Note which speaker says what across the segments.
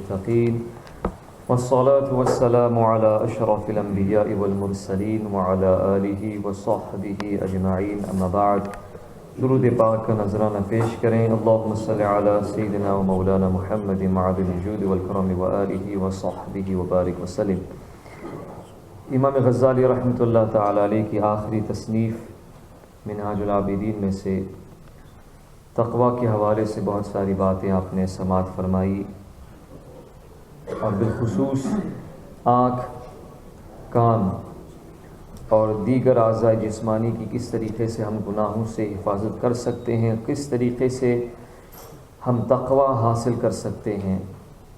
Speaker 1: المتقين والصلاة والسلام على أشرف الأنبياء والمرسلين وعلى آله وصحبه أجمعين أما بعد درود پاک کا نذرانہ پیش کریں. اللہم صلی علی سیدنا و مولانا محمد معدن الجود والکرم وآلہ وصحبہ وبارک وسلم. امام غزالی رحمۃ اللہ تعالی علیہ کی آخری تصنیف منہاج العابدین میں سے تقویٰ کے حوالے سے بہت ساری باتیں آپ نے سماعت فرمائی، اور بالخصوص آنکھ، کان اور دیگر اعضاء جسمانی کی کس طریقے سے ہم گناہوں سے حفاظت کر سکتے ہیں، کس طریقے سے ہم تقویٰ حاصل کر سکتے ہیں،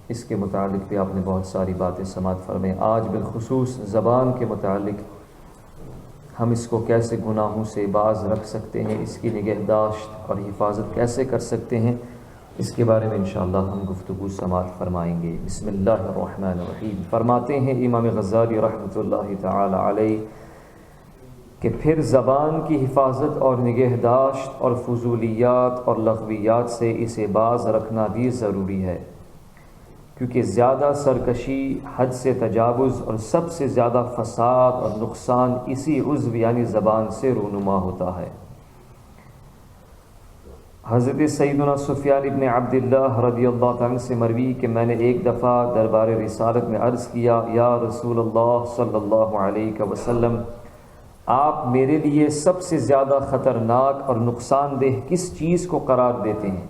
Speaker 1: اس کے متعلق بھی آپ نے بہت ساری باتیں سماعت فرمائیں. آج بالخصوص زبان کے متعلق ہم اس کو کیسے گناہوں سے باز رکھ سکتے ہیں، اس کی نگہداشت اور حفاظت کیسے کر سکتے ہیں، اس کے بارے میں انشاءاللہ ہم گفتگو سماعت فرمائیں گے. بسم اللہ الرحمن الرحیم. فرماتے ہیں امام غزالی رحمۃ اللہ تعالی علیہ کہ پھر زبان کی حفاظت اور نگہداشت اور فضولیات اور لغویات سے اسے باز رکھنا بھی ضروری ہے، کیونکہ زیادہ سرکشی، حد سے تجاوز اور سب سے زیادہ فساد اور نقصان اسی عضو یعنی زبان سے رونما ہوتا ہے. حضرت سیدنا سفیان ابن عبداللہ رضی اللہ عنہ سے مروی کہ میں نے ایک دفعہ دربار رسالت میں عرض کیا، یا رسول اللہ صلی اللہ علیہ وسلم، آپ میرے لیے سب سے زیادہ خطرناک اور نقصان دہ کس چیز کو قرار دیتے ہیں؟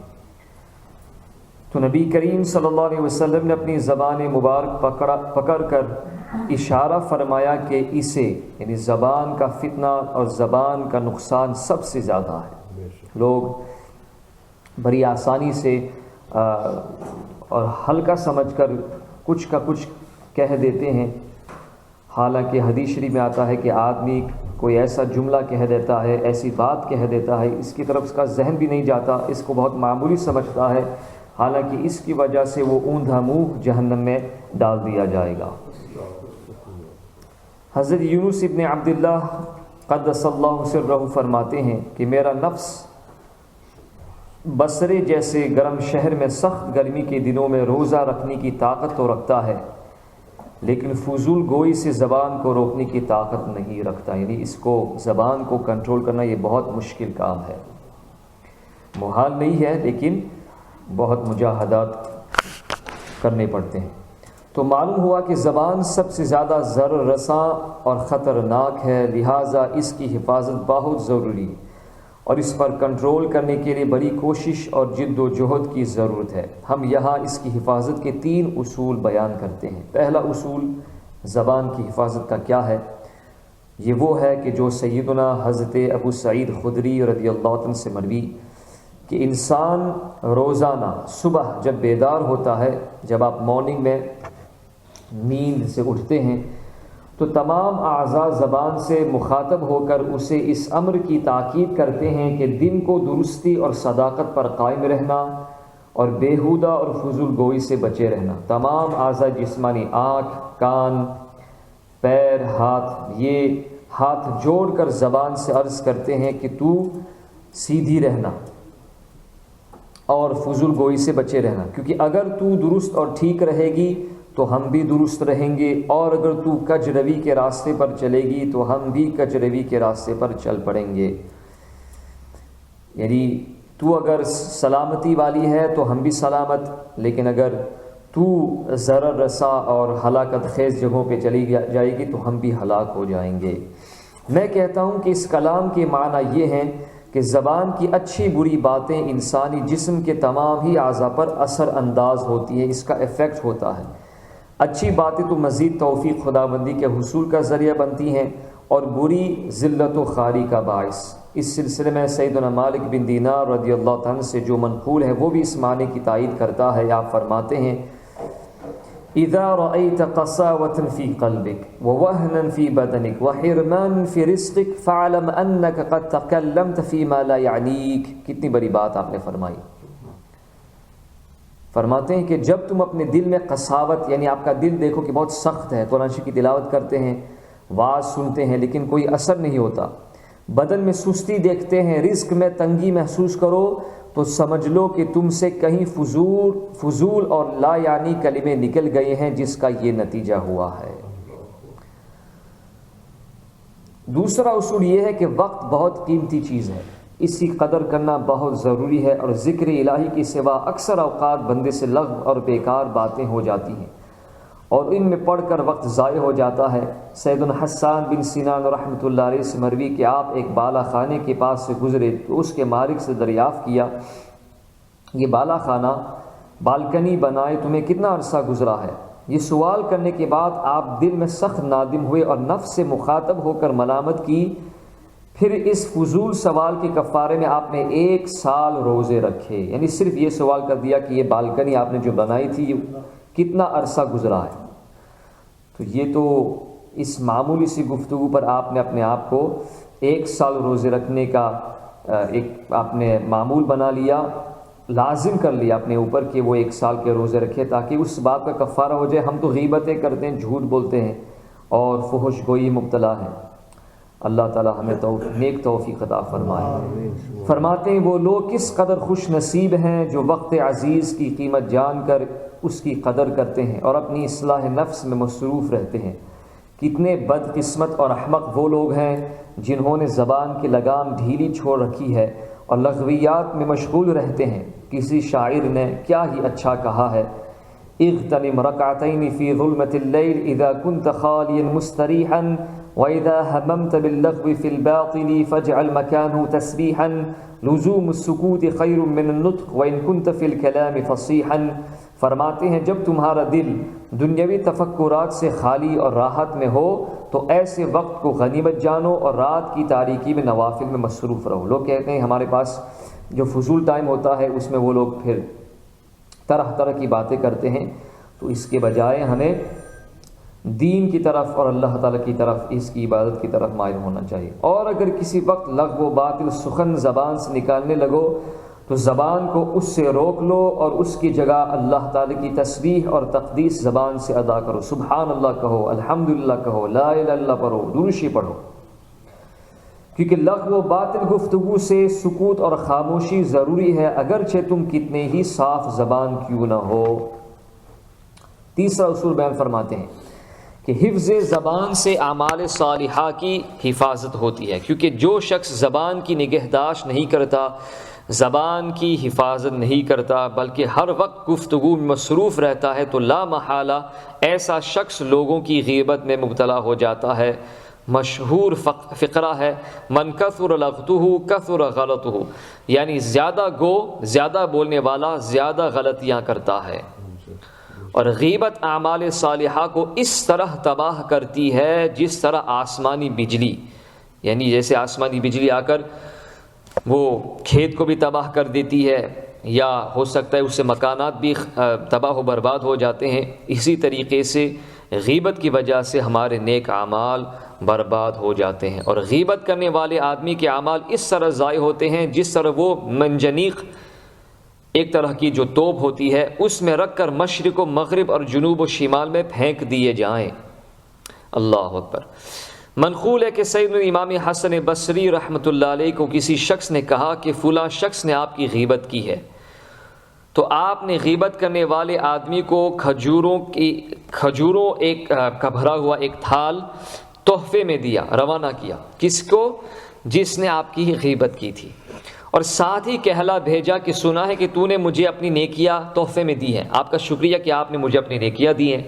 Speaker 1: تو نبی کریم صلی اللہ علیہ وسلم نے اپنی زبان مبارک پکڑ کر اشارہ فرمایا کہ اسے یعنی زبان کا فتنہ اور زبان کا نقصان سب سے زیادہ ہے. لوگ بڑی آسانی سے اور ہلکا سمجھ کر کچھ کا کچھ کہہ دیتے ہیں، حالانکہ حدیث شریف میں آتا ہے کہ آدمی کوئی ایسا جملہ کہہ دیتا ہے، ایسی بات کہہ دیتا ہے، اس کی طرف اس کا ذہن بھی نہیں جاتا، اس کو بہت معمولی سمجھتا ہے، حالانکہ اس کی وجہ سے وہ اوندھا منہ جہنم میں ڈال دیا جائے گا. حضرت یونس ابن عبداللہ قدس اللہ سرہ فرماتے ہیں کہ میرا نفس بصرے جیسے گرم شہر میں سخت گرمی کے دنوں میں روزہ رکھنے کی طاقت تو رکھتا ہے، لیکن فضول گوئی سے زبان کو روکنے کی طاقت نہیں رکھتا. یعنی اس کو زبان کو کنٹرول کرنا یہ بہت مشکل کام ہے، محال نہیں ہے لیکن بہت مجاہدات کرنے پڑتے ہیں. تو معلوم ہوا کہ زبان سب سے زیادہ ضرر رساں اور خطرناک ہے، لہٰذا اس کی حفاظت بہت ضروری ہے اور اس پر کنٹرول کرنے کے لیے بڑی کوشش اور جد و جہد کی ضرورت ہے. ہم یہاں اس کی حفاظت کے 3 اصول بیان کرتے ہیں. پہلا اصول زبان کی حفاظت کا کیا ہے؟ یہ وہ ہے کہ جو سیدنا حضرت ابو سعید خدری رضی اللہ عنہ سے مروی کہ انسان روزانہ صبح جب بیدار ہوتا ہے، جب آپ مارننگ میں نیند سے اٹھتے ہیں، تو تمام اعضاء زبان سے مخاطب ہو کر اسے اس امر کی تاکید کرتے ہیں کہ دن کو درستی اور صداقت پر قائم رہنا اور بیہودہ اور فضول گوئی سے بچے رہنا. تمام اعضاء جسمانی، آنکھ، کان، پیر، ہاتھ، یہ ہاتھ جوڑ کر زبان سے عرض کرتے ہیں کہ تو سیدھی رہنا اور فضول گوئی سے بچے رہنا، کیونکہ اگر تو درست اور ٹھیک رہے گی تو ہم بھی درست رہیں گے، اور اگر تو کج روی کے راستے پر چلے گی تو ہم بھی کج روی کے راستے پر چل پڑیں گے. یعنی تو اگر سلامتی والی ہے تو ہم بھی سلامت، لیکن اگر تو ضرر رسا اور ہلاکت خیز جگہوں پہ چلی جائے گی تو ہم بھی ہلاک ہو جائیں گے. میں کہتا ہوں کہ اس کلام کے معنی یہ ہیں کہ زبان کی اچھی بری باتیں انسانی جسم کے تمام ہی اعضاء پر اثر انداز ہوتی ہیں، اس کا ایفیکٹ ہوتا ہے. اچھی باتیں تو مزید توفیق خداوندی کے حصول کا ذریعہ بنتی ہیں اور بری ذلت و خواری کا باعث. اس سلسلے میں سیدنا مالک بن دینار رضی اللہ عنہ سے جو منقول ہے وہ بھی اس معنی کی تائید کرتا ہے. آپ فرماتے ہیں اذا رأيت قساوة في قلبك ووهنا في بدنك وحرمان في رزقك فاعلم انك قد تكلمت فيما لا يعنيك. کتنی بڑی بات آپ نے فرمائی. فرماتے ہیں کہ جب تم اپنے دل میں قساوت یعنی آپ کا دل دیکھو کہ بہت سخت ہے، قرآن شریف کی تلاوت کرتے ہیں، واعظ سنتے ہیں لیکن کوئی اثر نہیں ہوتا، بدن میں سستی دیکھتے ہیں، رزق میں تنگی محسوس کرو تو سمجھ لو کہ تم سے کہیں فضول اور لا یعنی کلمے نکل گئے ہیں جس کا یہ نتیجہ ہوا ہے۔ دوسرا اصول یہ ہے کہ وقت بہت قیمتی چیز ہے، اس کی قدر کرنا بہت ضروری ہے، اور ذکر الہی کے سوا اکثر اوقات بندے سے لغو اور بیکار باتیں ہو جاتی ہیں اور ان میں پڑھ کر وقت ضائع ہو جاتا ہے۔ سیدنا حسان بن سنان رحمۃ اللہ علیہ سے مروی کہ آپ ایک بالا خانے کے پاس سے گزرے تو اس کے مالک سے دریافت کیا، یہ بالا خانہ بالکنی بنائے تمہیں کتنا عرصہ گزرا ہے؟ یہ سوال کرنے کے بعد آپ دل میں سخت نادم ہوئے اور نفس سے مخاطب ہو کر ملامت کی۔ پھر اس فضول سوال کے کفارے میں آپ نے 1 سال روزے رکھے، یعنی صرف یہ سوال کر دیا کہ یہ بالکنی آپ نے جو بنائی تھی کتنا عرصہ گزرا ہے۔ تو یہ تو اس معمولی سی گفتگو پر آپ نے اپنے آپ کو 1 سال روزے رکھنے کا ایک آپ نے معمول بنا لیا، لازم کر لیا اپنے اوپر کہ وہ 1 سال کے روزے رکھے تاکہ اس بات کا کفارہ ہو جائے۔ ہم تو غیبتیں کرتے ہیں، جھوٹ بولتے ہیں اور فحش گوئی مبتلا ہیں۔ اللہ تعالی ہمیں نیک توفیق عطا فرمائے۔ فرماتے ہیں وہ لوگ کس قدر خوش نصیب ہیں جو وقت عزیز کی قیمت جان کر اس کی قدر کرتے ہیں اور اپنی اصلاح نفس میں مصروف رہتے ہیں۔ کتنے بد قسمت اور احمق وہ لوگ ہیں جنہوں نے زبان کی لگام ڈھیلی چھوڑ رکھی ہے اور لغویات میں مشغول رہتے ہیں۔ کسی شاعر نے کیا ہی اچھا کہا ہے، اغتنم رکعتین فی ظلمۃ اللیل اذا کنت خالیا مستریحا وَإِذَا هَمَمْتَ بِاللَّغْوِ فِي الْبَاطِلِ فَاجْعَلْ مَكَانَهُ تَسْبِيحًا لُزُومُ السُّكُوتِ خَيْرٌ مِّنَ النُّطْقِ وَإِن كُنتَ فِي الْكَلَامِ فَصِيحًا۔ فرماتے ہیں جب تمہارا دل دنیاوی تفکرات سے خالی اور راحت میں ہو تو ایسے وقت کو غنیمت جانو اور رات کی تاریکی میں نوافل میں مصروف رہو۔ لوگ کہتے ہیں ہمارے پاس جو فضول ٹائم ہوتا ہے اس میں وہ لوگ پھر طرح طرح کی باتیں کرتے ہیں، تو اس کے بجائے ہمیں دین کی طرف اور اللہ تعالیٰ کی طرف، اس کی عبادت کی طرف مائل ہونا چاہیے۔ اور اگر کسی وقت لغو و باطل سخن زبان سے نکالنے لگو تو زبان کو اس سے روک لو اور اس کی جگہ اللہ تعالیٰ کی تسبیح اور تقدیس زبان سے ادا کرو۔ سبحان اللہ کہو، الحمدللہ کہو، لا الہ الا اللہ پڑھو، درود شریف پڑھو، کیونکہ لغو و باطل گفتگو سے سکوت اور خاموشی ضروری ہے، اگرچہ تم کتنے ہی صاف زبان کیوں نہ ہو۔ تیسرا اصول بیان فرماتے ہیں کہ حفظ زبان سے اعمال صالحہ کی حفاظت ہوتی ہے، کیونکہ جو شخص زبان کی نگہداشت نہیں کرتا، زبان کی حفاظت نہیں کرتا، بلکہ ہر وقت گفتگو میں مصروف رہتا ہے تو لا محالہ ایسا شخص لوگوں کی غیبت میں مبتلا ہو جاتا ہے۔ مشہور فقرہ ہے من کثر لغطہ کثر غلطہ، یعنی زیادہ گو، زیادہ بولنے والا زیادہ غلطیاں کرتا ہے۔ اور غیبت اعمال صالحہ کو اس طرح تباہ کرتی ہے جس طرح آسمانی بجلی، یعنی جیسے آسمانی بجلی آ کر وہ کھیت کو بھی تباہ کر دیتی ہے، یا ہو سکتا ہے اس سے مکانات بھی تباہ و برباد ہو جاتے ہیں، اسی طریقے سے غیبت کی وجہ سے ہمارے نیک اعمال برباد ہو جاتے ہیں۔ اور غیبت کرنے والے آدمی کے اعمال اس طرح ضائع ہوتے ہیں جس طرح وہ منجنیق، ایک طرح کی جو توپ ہوتی ہے، اس میں رکھ کر مشرق و مغرب اور جنوب و شمال میں پھینک دیے جائیں۔ اللہ اکبر۔ منقول ہے کہ سیدنا امام حسن بصری رحمۃ اللہ علیہ کو کسی شخص نے کہا کہ فلاں شخص نے آپ کی غیبت کی ہے، تو آپ نے غیبت کرنے والے آدمی کو کھجوروں ایک کا بھرا ہوا ایک تھال تحفے میں دیا، روانہ کیا۔ کس کو؟ جس نے آپ کی غیبت کی تھی، اور ساتھ ہی کہلا بھیجا کہ سنا ہے کہ تو نے مجھے اپنی نیکیاں تحفے میں دی ہیں، آپ کا شکریہ کہ آپ نے مجھے اپنی نیکیاں دی ہیں،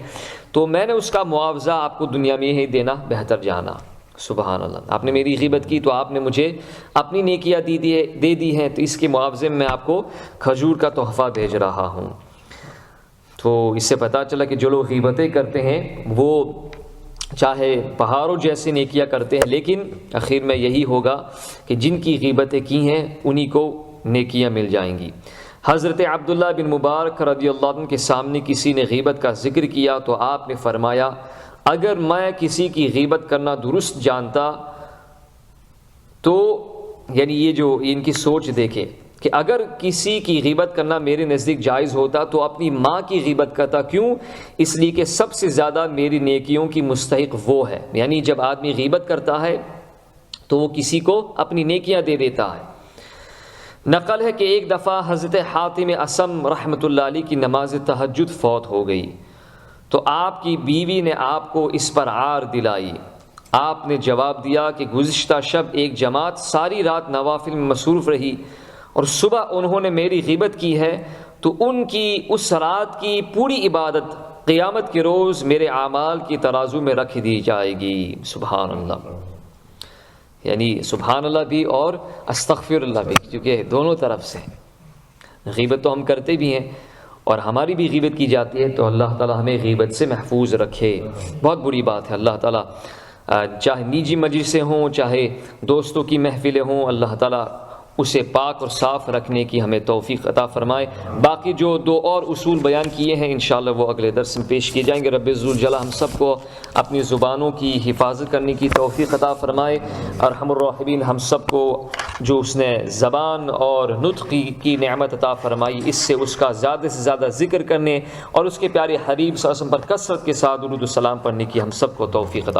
Speaker 1: تو میں نے اس کا معاوضہ آپ کو دنیا میں ہی دینا بہتر جانا۔ سبحان اللہ، آپ نے میری غیبت کی تو آپ نے مجھے اپنی نیکیاں دے دی ہیں، تو اس کے معاوضے میں آپ کو کھجور کا تحفہ بھیج رہا ہوں۔ تو اس سے پتہ چلا کہ جو لوگ غیبتیں کرتے ہیں وہ چاہے پہاڑوں جیسے نیکیاں کرتے ہیں، لیکن آخر میں یہی ہوگا کہ جن کی غیبتیں کی ہیں انہی کو نیکیاں مل جائیں گی۔ حضرت عبداللہ بن مبارک رضی اللہ عنہ کے سامنے کسی نے غیبت کا ذکر کیا تو آپ نے فرمایا اگر میں کسی کی غیبت کرنا درست جانتا تو، یعنی یہ جو ان کی سوچ دیکھیں کہ اگر کسی کی غیبت کرنا میرے نزدیک جائز ہوتا تو اپنی ماں کی غیبت کرتا، کیوں؟ اس لیے کہ سب سے زیادہ میری نیکیوں کی مستحق وہ ہے۔ یعنی جب آدمی غیبت کرتا ہے تو وہ کسی کو اپنی نیکیاں دے دیتا ہے۔ نقل ہے کہ ایک دفعہ حضرت حاتم اسم رحمۃ اللہ علیہ کی نماز تہجد فوت ہو گئی تو آپ کی بیوی نے آپ کو اس پر عار دلائی۔ آپ نے جواب دیا کہ گزشتہ شب ایک جماعت ساری رات نوافل میں مصروف رہی اور صبح انہوں نے میری غیبت کی ہے، تو ان کی اس رات کی پوری عبادت قیامت کے روز میرے اعمال کی ترازو میں رکھ دی جائے گی۔ سبحان اللہ، یعنی سبحان اللہ بھی اور استغفر اللہ بھی، کیونکہ دونوں طرف سے غیبت تو ہم کرتے بھی ہیں اور ہماری بھی غیبت کی جاتی ہے، تو اللہ تعالی ہمیں غیبت سے محفوظ رکھے۔ بہت بری بات ہے، اللہ تعالی چاہے نجی مجلسیں ہوں چاہے دوستوں کی محفلیں ہوں، اللہ تعالی اسے پاک اور صاف رکھنے کی ہمیں توفیق عطا فرمائے۔ باقی جو دو اور اصول بیان کیے ہیں انشاءاللہ وہ اگلے درس میں پیش کیے جائیں گے۔ رب ذوالجلال ہم سب کو اپنی زبانوں کی حفاظت کرنے کی توفیق عطا فرمائے۔ ارحم الراحمین ہم سب کو جو اس نے زبان اور نطق کی نعمت عطا فرمائی، اس سے اس کا زیادہ سے زیادہ ذکر کرنے اور اس کے پیارے حبیب صلی اللہ علیہ وسلم پر کثرت کے ساتھ درود و سلام پڑھنے کی ہم سب کو توفیق عطا